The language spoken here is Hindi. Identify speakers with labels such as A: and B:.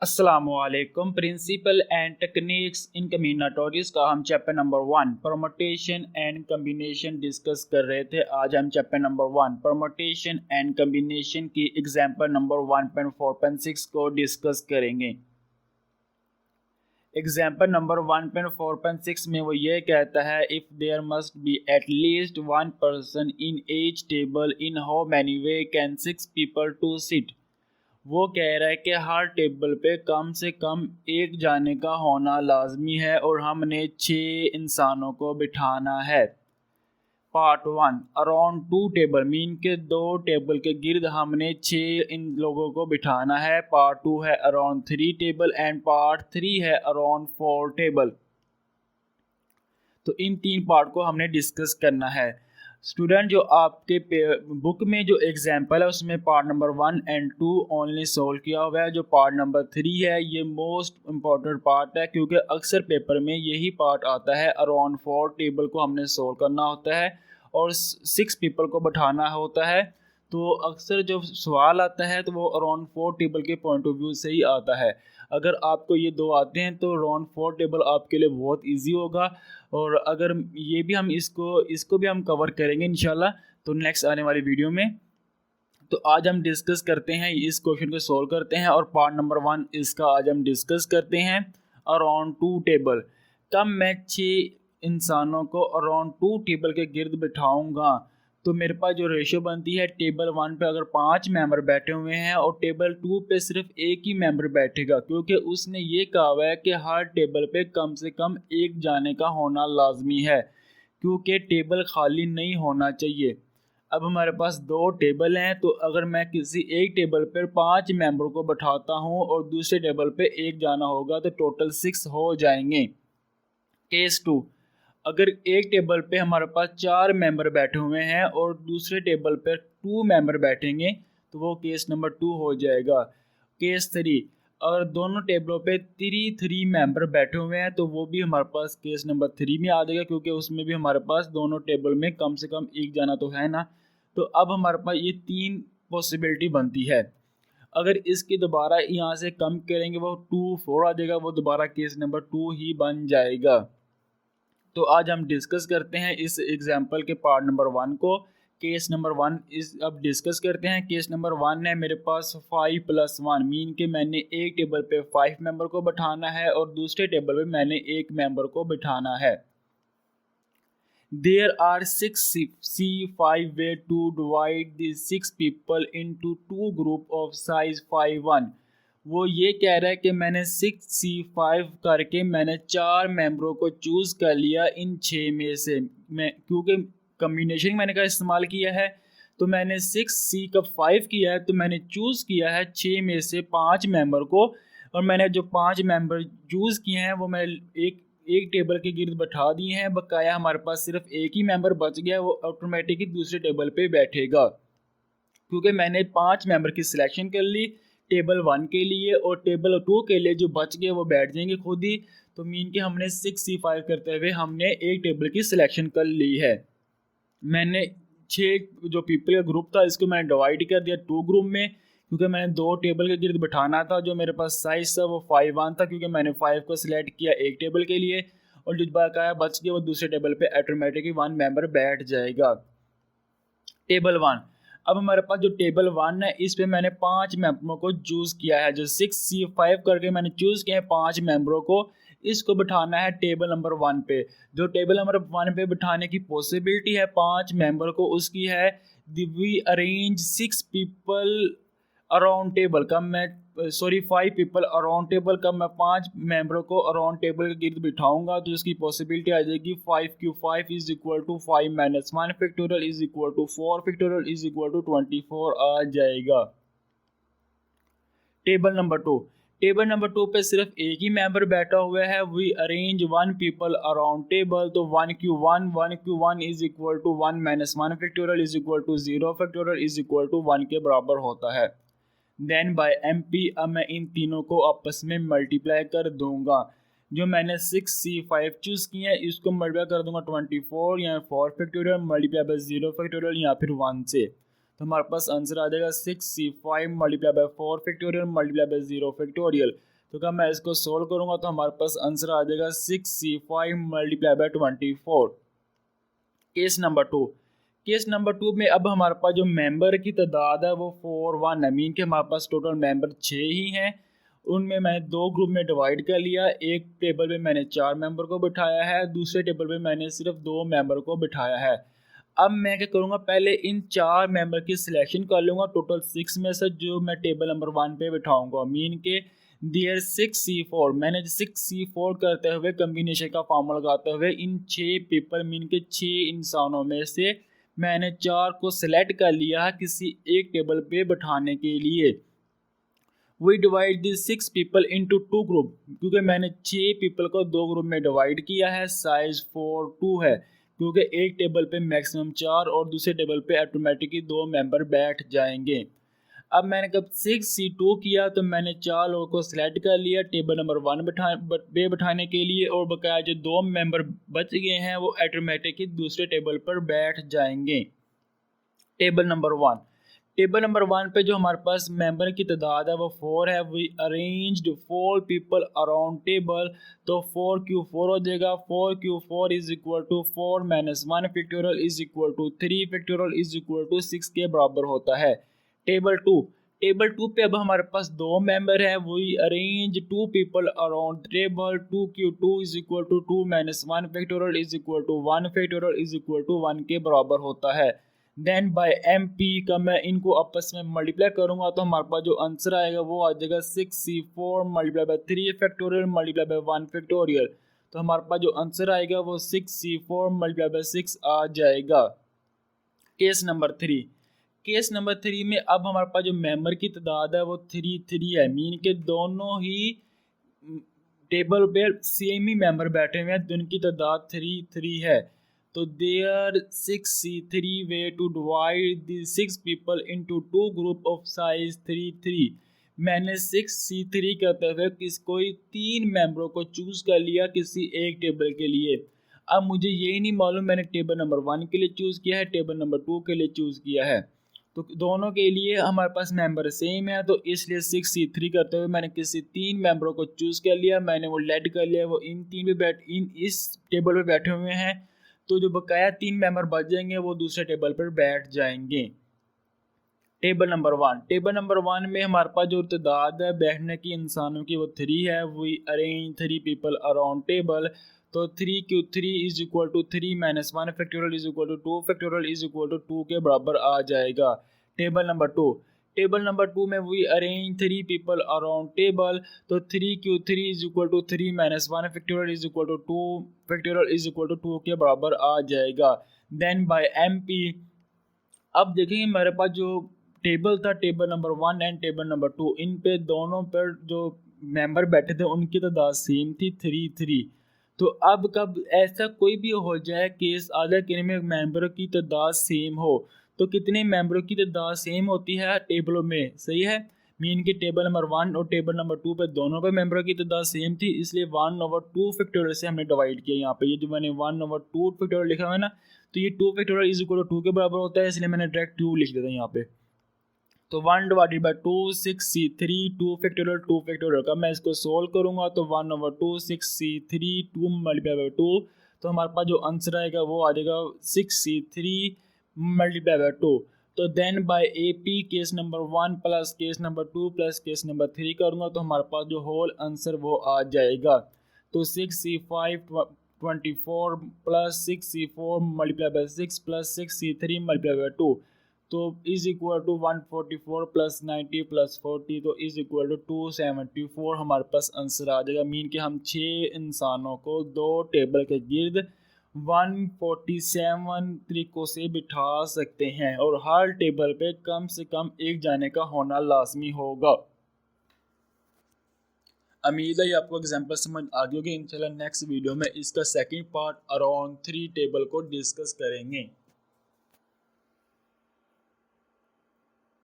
A: अस्सलामुअलैकुम। प्रिंसिपल एंड टेक्निक्स इन कम्बिनेटोरियस का हम chapter number 1 permutation and combination discuss कर रहे थे। आज हम chapter number 1 permutation and combination की एग्जांपल नंबर 1.4.6 को डिस्कस करेंगे। एग्जाम्पल नंबर 1.4.6 में वो ये कहता है, if there must be at least one person in each table in how many way can 6 people to sit. वो कह रहा है कि हर टेबल पे कम से कम एक जाने का होना लाजमी है और हमने 6 इंसानों को बिठाना है। पार्ट 1 अराउंड 2 टेबल मीन के 2 टेबल के गिर्द हमने 6 इन लोगों को बिठाना है। पार्ट 2 है अराउंड 3 टेबल एंड पार्ट 3 है अराउंड 4 टेबल। तो इन 3 पार्ट को हमने डिस्कस करना है। स्टूडेंट, जो आपके बुक में जो एग्जाम्पल है उसमें part number 1 and 2 only solve किया हुआ है। जो पार्ट नंबर 3 है ये मोस्ट इम्पॉर्टेंट पार्ट है, क्योंकि अक्सर पेपर में यही पार्ट आता है। अराउंड 4 टेबल को हमने सोल्व करना होता है और 6 पीपल को बैठाना होता है। तो अक्सर जो सवाल आता है तो वो अराउंड 4 टेबल के पॉइंट ऑफ व्यू से ही आता है। अगर आपको ये 2 आते हैं तो अराउंड 4 टेबल आपके लिए बहुत ईजी होगा। और अगर ये भी हम इसको भी हम कवर करेंगे इंशाल्लाह तो नेक्स्ट आने वाली वीडियो में। तो आज हम डिस्कस करते हैं, इस क्वेश्चन को सोल्व करते हैं और पार्ट नंबर 1 इसका आज हम डिस्कस करते हैं। अराउंड 2 टेबल, कब मैं 6 इंसानों को अराउंड 2 टेबल के गिर्द बिठाऊंगा तो मेरे पास जो रेशियो बनती है, टेबल 1 पे अगर 5 मेंबर बैठे हुए हैं और टेबल 2 पे सिर्फ एक ही मेंबर बैठेगा, क्योंकि उसने ये कहा हुआ है कि हर टेबल पे कम से कम एक जाने का होना लाजमी है, क्योंकि टेबल खाली नहीं होना चाहिए। अब हमारे पास 2 टेबल हैं, तो अगर मैं किसी एक टेबल पर 5 मेंबर को बैठाता हूँ और दूसरे टेबल पे एक जाना होगा तो टोटल 6 हो जाएंगे। केस 2, अगर एक टेबल पे हमारे पास 4 मेंबर बैठे हुए हैं और दूसरे टेबल पर 2 मेंबर बैठेंगे तो वो केस नंबर 2 हो जाएगा। केस 3, अगर दोनों टेबलों पे 3 मेंबर बैठे हुए हैं तो वो भी हमारे पास केस नंबर 3 में आ जाएगा, क्योंकि उसमें भी हमारे पास दोनों टेबल में कम से कम एक जाना तो है ना। तो अब हमारे पास ये 3 पॉसिबिलिटी बनती है। अगर इसकी दोबारा यहाँ से कम करेंगे वो 2 4 आ जाएगा, वो दोबारा केस नंबर 2 ही बन जाएगा। तो आज हम डिस्कस करते हैं इस एग्जाम्पल के पार्ट नंबर 1 को। केस नंबर 1 इस अब डिस्कस करते हैं। केस नंबर 1 है मेरे पास 5+1 मीन के मैंने एक टेबल पे 5 मेंबर को बैठाना है और दूसरे टेबल पे मैंने एक मेंबर को बैठाना है। There are 6 C5 way to divide the 6 people into 2 group of size 5:1। वो ये कह रहा है कि मैंने 6C5 करके मैंने 4 मेंबरों को चूज़ कर लिया इन 6 में से। मैं क्योंकि कम्बिनेशन मैंने का इस्तेमाल किया है तो मैंने 6C का 5 किया है, तो मैंने चूज़ किया है 6 में से 5 मेंबर को। और मैंने जो 5 मेंबर चूज़ किए हैं वो मैं एक टेबल के गिर्द बैठा दिए हैं। बकाया हमारे पास सिर्फ एक ही मेंबर बच गया, वो ऑटोमेटिकली दूसरे टेबल पे बैठेगा, क्योंकि मैंने 5 मेंबर की सिलेक्शन कर ली टेबल 1 के लिए और टेबल 2 के लिए जो बच गए वो बैठ जाएंगे खुद ही। तो मीन के हमने 6C5 करते हुए हमने एक टेबल की सिलेक्शन कर ली है। मैंने 6 जो पीपल का ग्रुप था इसको मैंने डिवाइड कर दिया 2 ग्रुप में, क्योंकि मैंने 2 टेबल के गिर्द बैठाना था। जो मेरे पास साइज था वो 5:1 था, क्योंकि मैंने 5 को सिलेक्ट किया एक टेबल के लिए और जो बकाया बच गया वो दूसरे टेबल पे ऑटोमेटिकली 1 मेंबर बैठ जाएगा। टेबल 1, अब हमारे पास जो टेबल 1 है इस पे मैंने 5 मेंबरों को चूज़ किया है। जो 6C5 करके मैंने चूज़ किया है 5 मेंबरों को, इसको बिठाना है टेबल नंबर 1 पे। जो टेबल नंबर 1 पे बिठाने की पॉसिबिलिटी है 5 मेंबर को, उसकी है we arrange 6 people around table. कब मैं 5 पीपल अराउंड टेबल, कब मैं 5 मेंबरों को अराउंड टेबल के गिर्द बिठाऊंगा तो इसकी पॉसिबिलिटी आ जाएगी 5 is equal to 5 - 1 factorial is equal to 4 factorial is equal to 24 आ जाएगा। टेबल नंबर 2 पे सिर्फ एक ही मेंबर बैठा हुआ है। We arrange 1 people around table, तो 1 is equal to 1 - 1 factorial is equal to 0 factorial is equal to 1 के बराबर होता है। देन बाय MP अब मैं इन तीनों को आपस में मल्टीप्लाई कर दूंगा। जो मैंने 6C5 चूज़ किए हैं इसको मल्टीप्लाई कर दूंगा 24 या 4 फैक्टोरियल मल्टीप्लाई बाय 0 फैक्टोरियल या फिर 1 से। तो हमारे पास आंसर आ जाएगा 6c5 multiply by 4 factorial multiply by 0 factorial. तो अगर मैं इसको सोल्व करूंगा तो हमारे पास आंसर आ जाएगा 6c5 multiply by 24। Case number 2। Case number 2 में अब हमारे पास जो मेंबर की तादाद है वो 4 1 है, मीन के हमारे पास टोटल मेंबर 6 ही हैं। उनमें मैंने 2 ग्रुप में डिवाइड कर लिया। एक टेबल में मैंने 4 मेंबर को बिठाया है, दूसरे टेबल में मैंने सिर्फ 2 मेंबर को बिठाया है। अब मैं क्या करूँगा, पहले इन 4 मेंबर की सिलेक्शन कर लूँगा टोटल 6 में से, जो मैं टेबल नंबर 1 पे बिठाऊँगा। मीन के देयर 6c4, मैंने 6c4 करते हुए कम्बिनेशन का फॉर्मूला लगाते हुए इन 6 पीपल मीन के 6 इंसानों में से मैंने 4 को सिलेक्ट कर लिया है किसी एक टेबल पे बिठाने के लिए। We divide the 6 people into 2 group, क्योंकि मैंने 6 पीपल को 2 ग्रुप में डिवाइड किया है। साइज 4 2 है, क्योंकि एक टेबल पे मैक्सिमम 4 और दूसरे टेबल पे ऑटोमेटिकली 2 मेंबर बैठ जाएंगे। अब मैंने कब 6c2 किया तो मैंने 4 लोगों को सिलेक्ट कर लिया टेबल नंबर 1 पे बिठाने के लिए, और बकाया जो 2 मेंबर बच गए हैं वो ऑटोमेटिकली दूसरे टेबल पर बैठ जाएंगे। टेबल नंबर 1, टेबल नंबर 1 पे जो हमारे पास मेंबर की तादाद है वो 4 है। We arranged 4 people around table, तो 4 हो जाएगा। 4 is equal to 4 minus 1 factorial is equal to 3 factorial is equal to 6 के बराबर होता है। टेबल 2 पे अब हमारे पास 2 मेंबर है। We arrange 2 people around table, 2 is equal to 2 minus 1 factorial is equal to 1 factorial is equal to 1 के बराबर होता है। देन बाय MP का मैं इनको आपस में मल्टीप्लाई करूंगा तो हमारे पास जो आंसर आएगा वो आ जाएगा 6c4 multiply bye 3 factorial multiply by 1 factorial. तो हमारे पास जो आंसर आएगा वो 6c4 मल्टीप्लाई बाय 6 आ जाएगा। Case number 3। केस नंबर 3 में अब हमारे पास जो मेंबर की तादाद है वो 3 है, मीन के दोनों ही टेबल पे सेम ही मेंबर बैठे हुए हैं, तो उनकी तादाद 3 है। तो there 6c3 way to divide the 6 people into 2 group of size 3। मैंने 6c3 करते हुए कोई 3 मेंबरों को चूज कर लिया किसी एक टेबल के लिए। अब मुझे यही नहीं मालूम मैंने टेबल नंबर 1 के लिए चूज किया है, टेबल नंबर 2 के लिए चूज किया है, तो दोनों के लिए हमारे पास मेंबर सेम है। तो इसलिए 6c3 करते हुए मैंने किसी 3 मेंबरों को चूज कर लिया, मैंने वो लेट कर लिया, वो इन इस टेबल पे बैठे हुए हैं। तो जो बकाया 3 मेंबर बच जाएंगे वो दूसरे टेबल पर बैठ जाएंगे। टेबल नंबर 1 में हमारे पास जो तादाद है बैठने की इंसानों की वो 3 है। We arrange 3 people around table, तो 3 is equal to 3 minus 1 factorial is equal to 2 factorial is equal to 2 के बराबर आ जाएगा। टेबल नंबर 2 में we arrange 3 people around table, तो 3 is equal to 3 minus 1 factorial is equal to 2 factorial is equal to 2 के बराबर आ जाएगा। देन बाय MP अब देखेंगे मेरे पास जो टेबल था table number 1 and table number 2, इन पे दोनों पर जो मेंबर बैठे थे उनकी तादाद सेम थी 3। तो अब कब ऐसा कोई भी हो जाए केस आधा कि में मेंबरों की तादाद सेम हो, तो कितने मेंबरों की तादाद सेम होती है टेबलों में, सही है। मीन की टेबल नंबर 1 और टेबल नंबर 2 पे दोनों पे मेंबरों की तादाद सेम थी, इसलिए 1/2 फैक्टोरियल से हमने डिवाइड किया। यहाँ पे ये जो मैंने 1/2 फैक्टोरियल लिखा हुआ है ना, तो ये 2 फैक्टोरियल इज इक्वल टू 2 के बराबर होता है, इसलिए मैंने डायरेक्ट 2 लिख दिया था यहाँ पे। तो 1/2 6c3 2 फैक्टोरियल का मैं इसको सोल्व करूंगा तो 1/2 6c3 2 मल्टीप्लाई बाय 2, तो हमारे पास जो आंसर आएगा वो आ जाएगा 6c3 मल्टीप्लाई बाय 2। तो then by AP case number 1 plus case number 2 plus case number 3 करूंगा तो हमारे पास जो होल आंसर वो आ जाएगा। तो 6c5 24 plus 6c4 multiply by 6 plus 6c3 multiply by 2, तो is equal to 144 plus 90 plus 40, तो इज इक्वल टू 274 हमारे पास आंसर आ जाएगा। मीन कि हम 6 इंसानों को 2 टेबल के गिर्द 147 तरीकों से बिठा सकते हैं, और हर टेबल पे कम से कम एक जाने का होना लाजमी होगा। उम्मीद है आपको एग्जाम्पल समझ आ गई होगी। इंशाल्लाह नेक्स्ट वीडियो में इसका सेकंड पार्ट अराउंड 3 टेबल को डिस्कस करेंगे।